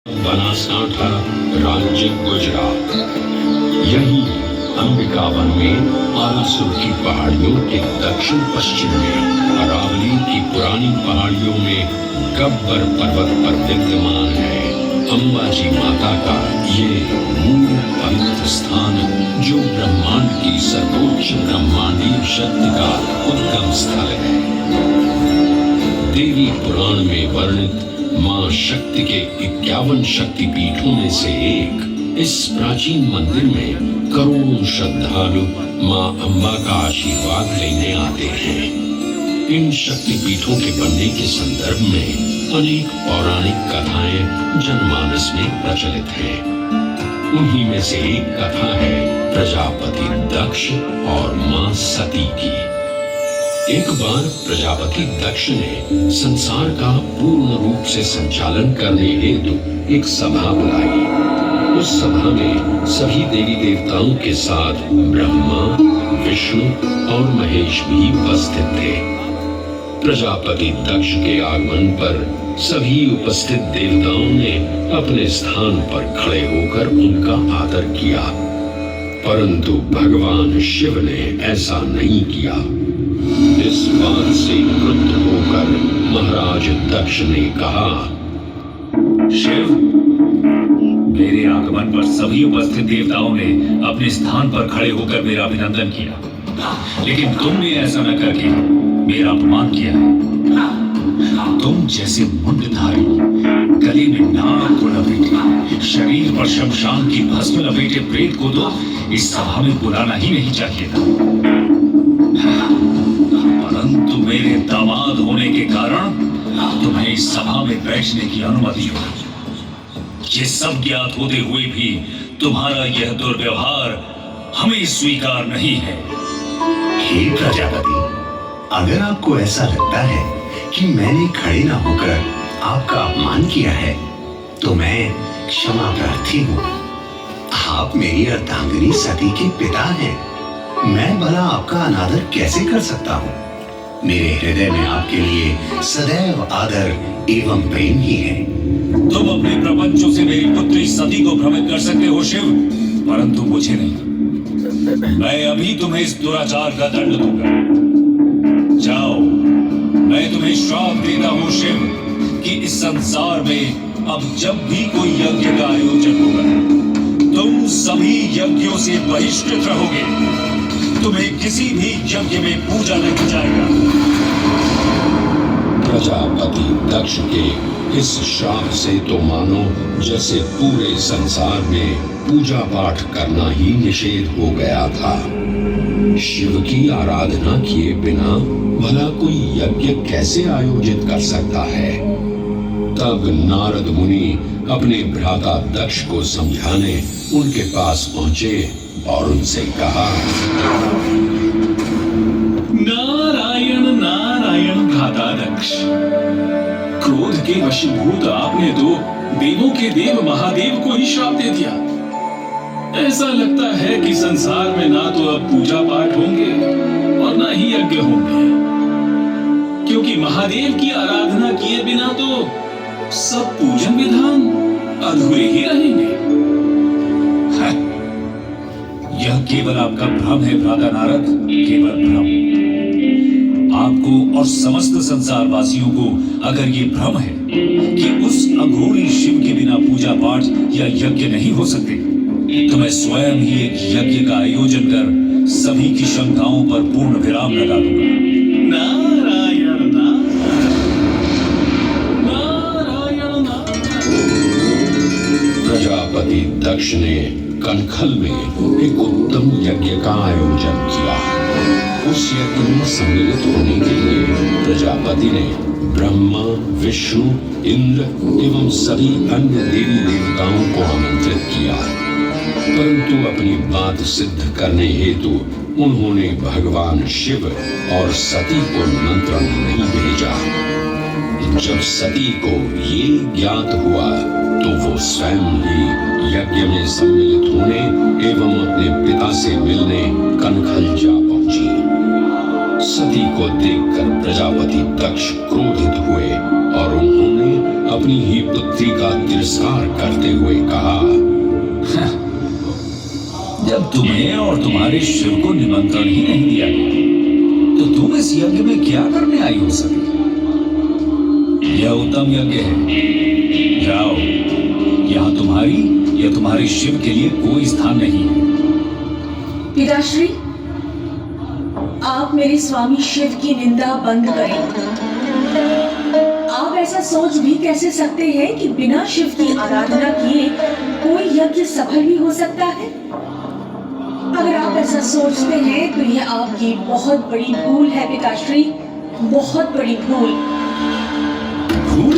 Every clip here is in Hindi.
बनासकांठा राज्य गुजरात। यही अंबिका वन में आलासुर की पहाड़ियों के दक्षिण पश्चिम में अरावली की पुरानी पहाड़ियों में गब्बर पर्वत पर विद्यमान है अंबाजी माता का ये मूल पवित्र स्थान, जो ब्रह्मांड की सर्वोच्च ब्रह्मांडीय शक्ति का उद्गम स्थल है। देवी पुराण में वर्णित मां शक्ति के 51 शक्ति पीठों में से एक इस प्राचीन मंदिर में करोड़ों श्रद्धालु मां अम्बा का आशीर्वाद लेने आते हैं। इन शक्ति पीठों के बनने के संदर्भ में अनेक पौराणिक कथाएं जनमानस में प्रचलित हैं। उन्हीं में से एक कथा है प्रजापति दक्ष और मां सती की। एक बार प्रजापति दक्ष ने संसार का पूर्ण रूप से संचालन करने हेतु एक सभा बुलाई। उस सभा में सभी देवी देवताओं के साथ ब्रह्मा, विष्णु और महेश भी उपस्थित थे। प्रजापति दक्ष के आगमन पर सभी उपस्थित देवताओं ने अपने स्थान पर खड़े होकर उनका आदर किया, परंतु भगवान शिव ने ऐसा नहीं किया। इस बात से क्रुद्ध होकर महाराज दक्ष ने कहा, शिव, मेरे आगमन पर सभी उपस्थित देवताओं ने अपने स्थान पर खड़े होकर मेरा अभिनंदन किया, लेकिन तुमने ऐसा न करके मेरा अपमान किया है। तुम जैसे मुंडधारी, गले में नाग को लपेटे, शरीर पर शमशान की भस्म लपेटे प्रेत को तो इस सभा में बुलाना ही नहीं चाहिए था। परंतु मेरे दामाद होने के कारण तुम्हें इस सभा में बैठने की अनुमति होगी। ये सब ज्ञात होते हुए भी तुम्हारा यह दुर्व्यवहार हमें स्वीकार नहीं है। हे प्रजापति, अगर आपको ऐसा लगता है कि मैंने खड़े न होकर आपका अपमान किया है, तो मैं क्षमा प्रार्थी हूँ। आप मेरी अर्धांगिनी सती के पिता हैं। मैं भला आपका अनादर कैसे कर सकता हूँ? मेरे हृदय में आपके लिए सदैव आदर एवं प्रेम ही है। तुम अपने प्रपंचों से मेरी पुत्री सती को भ्रमित कर सकते हो शिव, परंतु मुझे नहीं। मैं अभी तुम्हें इस दुराचार का दंड दूंगा। जाओ, मैं तुम्हें श्राप देता हूँ शिव कि इस संसार में अब जब भी कोई यज्ञ का आयोजन होगा, तुम सभी यज्ञों से बहिष्कृत रहोगे। तुम्हें किसी भी यज्ञ में पूजा नहीं जाएगा। प्रजापति दक्ष के इस श्राप से तो मानो जैसे पूरे संसार में पूजा पाठ करना ही निषेध हो गया था। शिव की आराधना किए बिना भला कोई यज्ञ कैसे आयोजित कर सकता है? तब नारद मुनि अपने भ्राता दक्ष को समझाने उनके पास पहुंचे और उनसे कहा, नारायण नारायण भ्राता दक्ष, क्रोध के वशीभूत आपने तो देवों के देव महादेव को ही श्राप दे दिया। ऐसा लगता है कि संसार में ना तो अब पूजा पाठ होंगे और ना ही यज्ञ होंगे, क्योंकि महादेव की आराधना किए बिना तो सब पूजन विधान अधूरे ही रहेंगे। यह केवल आपका भ्रम है भ्राता नारद, केवल भ्रम। आपको और समस्त संसार वासियों को अगर ये भ्रम है कि उस अघोरी शिव के बिना पूजा पाठ या यज्ञ नहीं हो सकते, तो मैं स्वयं ही एक यज्ञ का आयोजन कर सभी की शंकाओं पर पूर्ण विराम लगा दूंगा। नारायण नारायण नारायण। प्रजापति दक्ष ने कनखल में एक उत्तम यज्ञ का आयोजन किया। उस यज्ञ में सम्मिलित होने के लिए प्रजापति ने ब्रह्मा, विष्णु, इंद्र एवं सभी अन्य देवी देवताओं को आमंत्रित किया, परंतु अपनी बात सिद्ध करने हेतु उन्होंने भगवान शिव और सती को निमंत्रण नहीं भेजा। जब सती को ये ज्ञात हुआ तो वो स्वयं ही यज्ञ में सम्मिलित होने एवं अपने पिता से मिलने कनखल जा पहुंची। सती को देखकर प्रजापति दक्ष क्रोधित हुए और उन्होंने अपनी ही पुत्री का नमस्कार करते हुए कहा, जब तुम्हें और तुम्हारे शिव को निमंत्रण ही नहीं दिया गया तो तुम इस यज्ञ में क्या करने आई हो सके? यह उत्तम यज्ञ है। जाओ, यहाँ तुम्हारी या तुम्हारे शिव के लिए कोई स्थान नहीं है। पिताश्री, आप मेरे स्वामी शिव की निंदा बंद करें। आप ऐसा सोच भी कैसे सकते हैं कि बिना शिव की आराधना किए कोई यज्ञ सफल भी हो सकता है? अगर आप ऐसा सोचते हैं तो यह आपकी बहुत बड़ी भूल है पिताश्री, बहुत बड़ी भूल। भूल?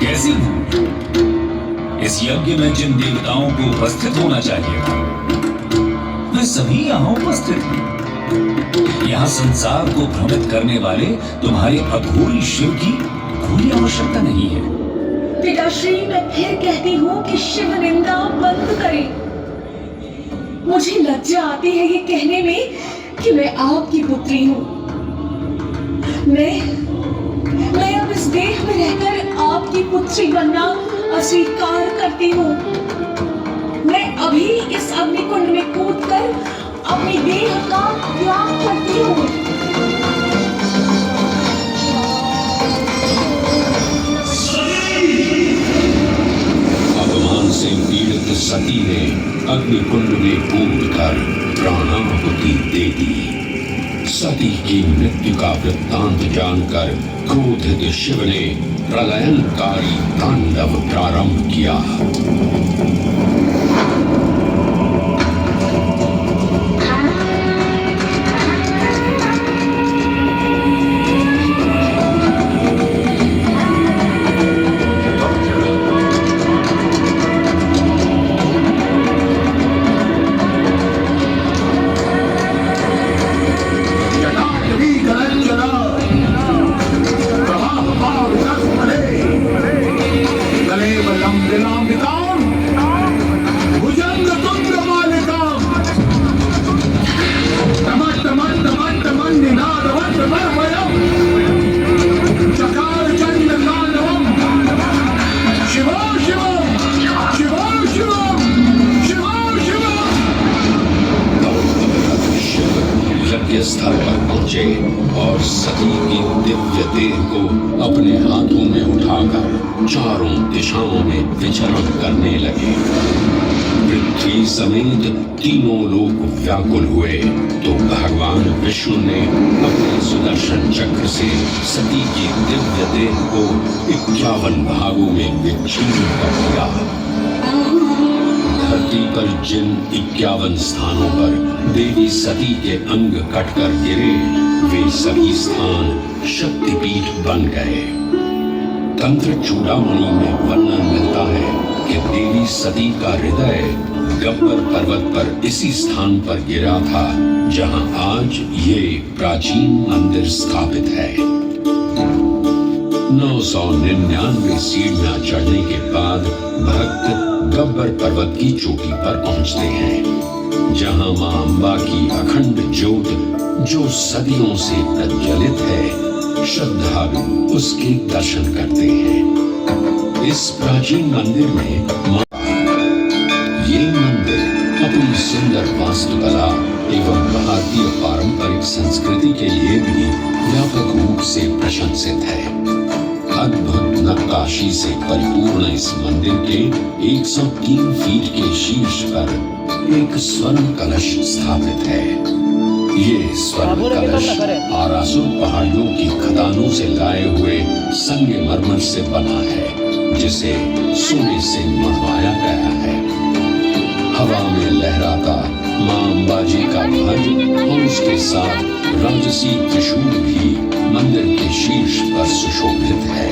कैसी भूल? इस यज्ञ में जिन देवताओं को उपस्थित होना चाहिए था वे सभी यहाँ उपस्थित हैं। यहाँ संसार को भ्रमित करने वाले तुम्हारे अघोरी शिव की कोई आवश्यकता नहीं है। पिताश्री, मैं फिर कहती हूँ कि शिव निंदा बंद करें। मुझे लज्जा आती है ये कहने में कि मैं आपकी पुत्री हूँ। मैं अब इस देह में रहकर आपकी पुत्री बनना अस्वीकार करती हूँ। मैं अभी इस अग्निकुंड में कूदकर अपनी देह का त्याग करती हूँ। अपमान से पीड़ित सती ने अग्निकुंड में कूदकर प्राणाहुति दे दी। सती की मृत्यु का वृत्तांत जानकर क्रोधित शिव ने प्रलयनकारी तांडव प्रारंभ किया। स्थल पर पहुंचे और सती की दिव्य देह को अपने हाथों में उठाकर चारों दिशाओं में विचरण करने लगे। पृथ्वी समेत तीनों लोक व्याकुल हुए तो भगवान विष्णु ने अपने सुदर्शन चक्र से सती की दिव्य देह को 51 भागों में विच्छिन्न कर दिया। धरती पर जिन 51 स्थानों पर देवी सती के अंग कटकर गिरे वे सभी स्थान शक्तिपीठ बन गए। तंत्र चूड़ामणि में वर्णन मिलता है कि देवी सती का हृदय गब्बर पर्वत पर इसी स्थान पर गिरा था जहां आज ये प्राचीन मंदिर स्थापित है। 999 सीढ़ियां चढ़ने के बाद भक्त गब्बर पर्वत की चोटी पर पहुंचते हैं जहां मां अंबा की अखंड ज्योत जो सदियों से प्रज्वलित है श्रद्धालु उसके दर्शन करते हैं। इस प्राचीन मंदिर में ये मंदिर अपनी सुंदर वास्तुकला एवं भारतीय पारंपरिक संस्कृति के लिए भी व्यापक रूप से प्रशंसित है। अद्भुत नक्काशी से परिपूर्ण इस मंदिर के 103 फीट के शीर्ष पर एक स्वर्ण कलश स्थापित है। ये स्वर्ण कलश आरासुर पहाड़ियों की खदानों से लाए हुए संगमरमर से बना है जिसे सोने से मढ़वाया गया है। हवा में लहराता मां अंबाजी का ध्वज और उसके साथ राजसी त्रिशूल भी मंदिर के शीर्ष पर सुशोभित है।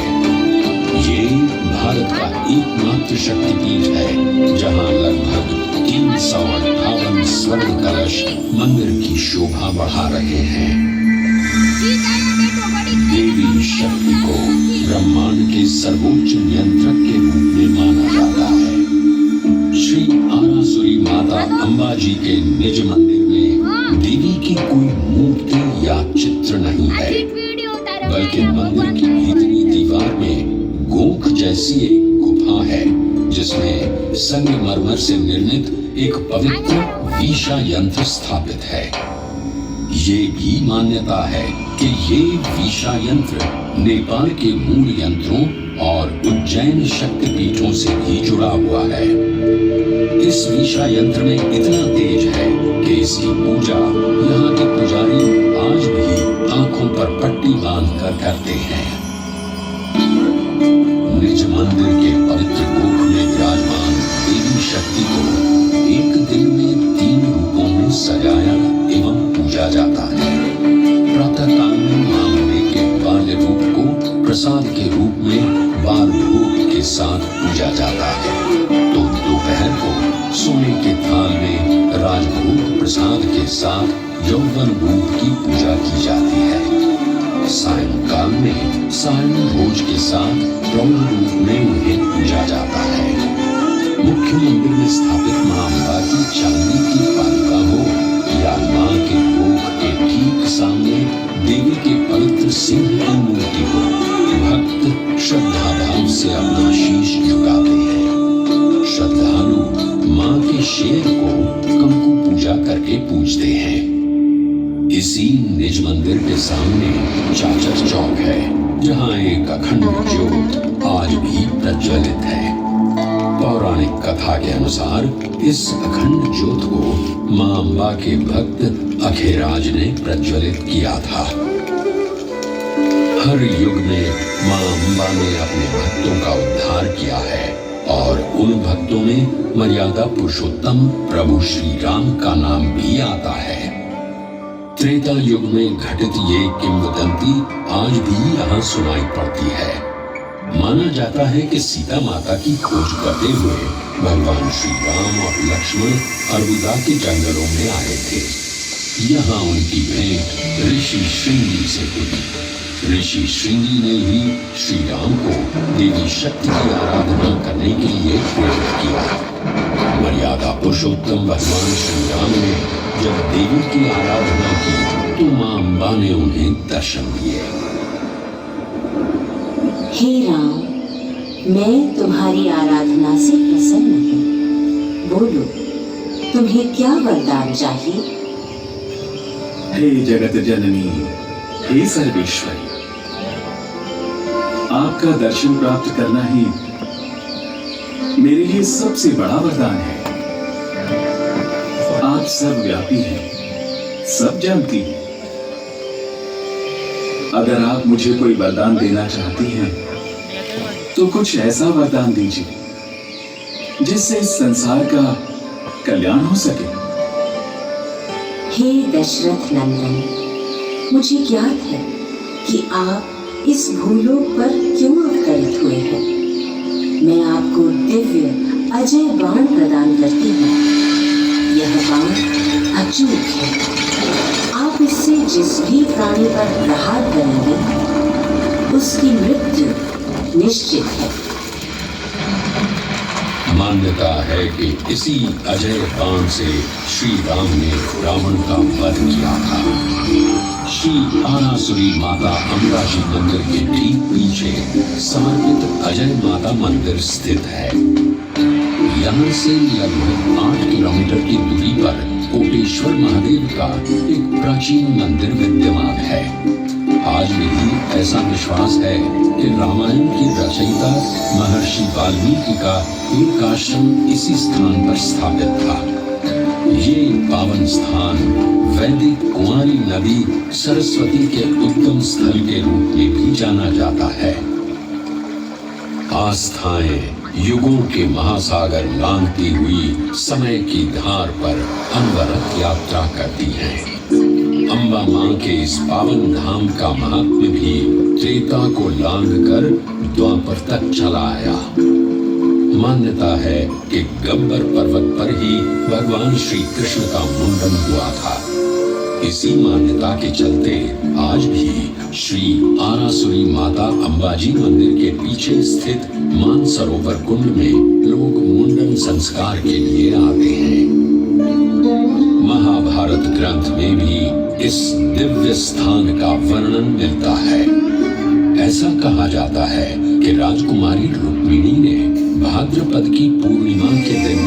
ये भारत का एकमात्र शक्तिपीठ है जहां लगभग 358 स्वर्ण कलश मंदिर की शोभा बढ़ा रहे हैं। देवी शक्ति को ब्रह्मांड के सर्वोच्च नियंत्रक के रूप में माना जाता है। श्री आरासुरी माता अंबाजी के निज मंदिर में देवी की कोई मूर्ति या चित्र नहीं है, बल्कि मंदिर की भीतरी दीवार ऐसी एक गुफा है जिसमें संगमरमर से निर्मित एक पवित्र वीशा यंत्र स्थापित है। ये भी मान्यता है कि ये वीशा यंत्र नेपाल के मूल यंत्रों और उज्जैन शक्तिपीठों से भी जुड़ा हुआ है। इस वीशा यंत्र में इतना तेज है कि इसकी पूजा यहाँ के पुजारी आज भी आंखों पर पट्टी बांधकर करते हैं। निज मंदिर के पवित्र गोख में विराजमान देवी शक्ति को एक दिन में 3 रूपों में सजाया एवं पूजा जाता है। प्रातः काल में मां अम्बे के बाल्य रूप को प्रसाद के रूप में बाल भोग के साथ पूजा जाता है, तो दोपहर को सोने के थाल में राजभोग प्रसाद के साथ यौवन रूप की पूजा की जाती है। सायंकाल में सायं भोज के साथ प्रौढ़ रूप में उन्हें पूजा जाता है। मुख्य मंदिर में स्थापित मां अम्बा की चांदी की पालिका हो या मां के गोख के ठीक सामने देवी के पवित्र सिंह की मूर्ति हो, भक्त श्रद्धा भाव से अपना शीश झुकाते हैं। श्रद्धालु मां के शेर को कंकु पूजा करके पूजते हैं। इसी निज मंदिर के सामने चाचर चौक है, जहाँ एक अखंड ज्योत आज भी प्रज्वलित है। पौराणिक कथा के अनुसार इस अखंड ज्योत को मां अम्बा के भक्त अखेराज ने प्रज्वलित किया था। हर युग में मां अम्बा ने अपने भक्तों का उद्धार किया है और उन भक्तों में मर्यादा पुरुषोत्तम प्रभु श्री राम का नाम भी आता है। त्रेता युग में घटित ये किंवदंती आज भी यहाँ सुनाई पड़ती है। माना जाता है कि सीता माता की खोज करते हुए भगवान श्री राम और लक्ष्मण अरबुदा के जंगलों में आए थे। यहाँ उनकी भेंट ऋषि श्रृंगी से हुई। ऋषि श्रृंगी ने ही श्री राम को देवी शक्ति की आराधना करने के लिए प्रेरित किया। मर्यादा पुरुषोत्तम भगवान श्री राम ने जब देवी की आराधना की तो मां अम्बा ने उन्हें दर्शन दिए। हे राम, मैं तुम्हारी आराधना से प्रसन्न हूँ। बोलो, तुम्हें क्या वरदान चाहिए? हे जगत जननी, हे सर्वेश्वरी, आपका दर्शन प्राप्त करना ही मेरे लिए सबसे बड़ा वरदान है। आप सब व्यापी हैं, सब जानती हैं। अगर आप मुझे कोई वरदान देना चाहती हैं, तो कुछ ऐसा वरदान दीजिए जिससे इस संसार का कल्याण हो सके। हे दशरथ नंदन, मुझे ज्ञात है कि आप इस भूलोक पर क्यों अवतरित हुए हैं। मैं आपको दिव्य अजय बाण प्रदान करती हूँ। यह बाण अचूक है। आप इससे जिस भी प्राणी पर प्रहार करेंगे, उसकी मृत्यु निश्चित है। मान्यता है कि इसी अजय बाण से श्री राम ने रावण का वध किया था। श्री आरासुरी माता अम्बा जी मंदिर के ठीक पीछे समर्पित अजय माता मंदिर स्थित है। यहाँ से लगभग 8 किलोमीटर की दूरी पर कोटेश्वर महादेव का एक प्राचीन मंदिर विद्यमान है। आज भी ऐसा विश्वास है कि रामायण की रचयिता महर्षि वाल्मीकि का एक आश्रम इसी स्थान पर स्थापित था। ये पावन स्थान वैदिक कुमारी नदी सरस्वती के उद्गम स्थल के रूप में भी जाना जाता है। आस्थाएं युगों के महासागर लांघती हुई समय की धार पर अनवरत यात्रा करती हैं। अम्बा मां के इस पावन धाम का महात्म्य भी त्रेता को लांघकर द्वापर तक चला आया। मान्यता है कि गब्बर पर्वत पर ही भगवान श्री कृष्ण का मुंडन हुआ था। इसी मान्यता के चलते आज भी श्री आरासुरी माता अम्बाजी मंदिर के पीछे स्थित मानसरोवर कुंड में लोग मुंडन संस्कार के लिए आते हैं। महाभारत ग्रंथ में भी इस दिव्य स्थान का वर्णन मिलता है। ऐसा कहा जाता है कि राजकुमारी रुक्मिणी रुक्मिणी ने भाद्रपद की पूर्णिमा के दिन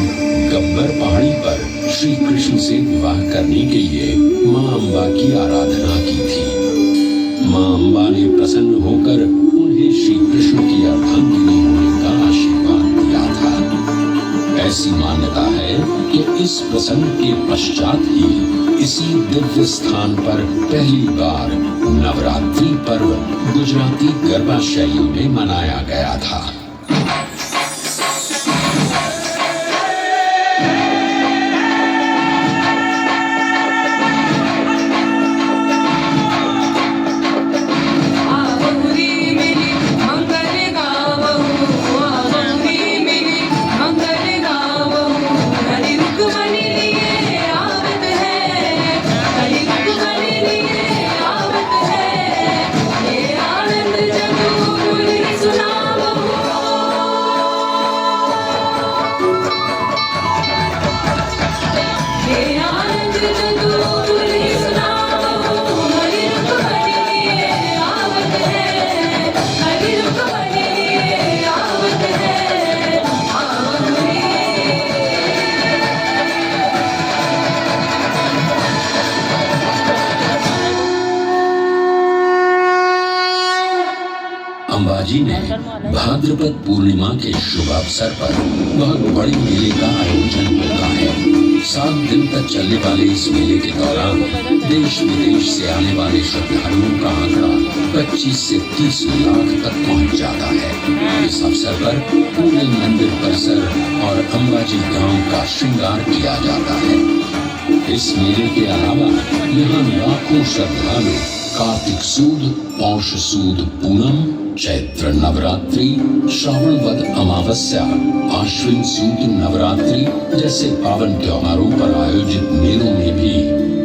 गब्बर पहाड़ी पर श्री कृष्ण से विवाह करने के लिए मां अम्बा की आराधना की थी। मां अम्बा ने प्रसन्न होकर उन्हें श्री कृष्ण की अर्धांगिनी होने का आशीर्वाद दिया था। ऐसी मान्यता है कि इस प्रसंग के पश्चात ही इसी दिव्य स्थान पर पहली बार नवरात्रि पर्व गुजराती गरबा शैली में मनाया गया था। अंबाजी ने भाद्रपद पूर्णिमा के शुभ अवसर पर बहुत बड़े मेले का आयोजन होता है। 7 दिन तक चलने वाले इस मेले के दौरान देश विदेश से आने वाले श्रद्धालुओं का आंकड़ा 25 से 30 लाख तक पहुंच जाता है। इस अवसर पर पूरे मंदिर परिसर और अंबाजी गांव का श्रृंगार किया जाता है। इस मेले के अलावा यहाँ लाखों श्रद्धालु कार्तिक सूद, पौष सूद पूनम, चैत्र नवरात्रि, श्रावण वद अमावस्या, आश्विन सूद नवरात्रि जैसे पावन त्योहारों पर आयोजित मेलों में भी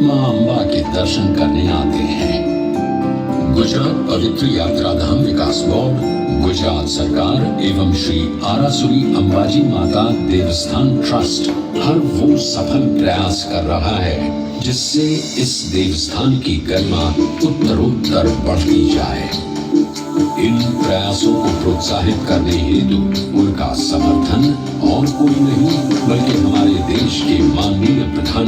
मां अम्बा के दर्शन करने आते हैं। गुजरात पवित्र यात्रा धाम विकास बोर्ड, गुजरात सरकार एवं श्री आरासुरी अंबाजी माता देवस्थान ट्रस्ट हर वो सफल प्रयास कर रहा है जिससे इस देवस्थान की गरिमा उत्तरोत्तर बढ़ती जाए। इन प्रयासों को प्रोत्साहित करने हेतु उनका समर्थन और कोई नहीं बल्कि हमारे देश के माननीय प्रधान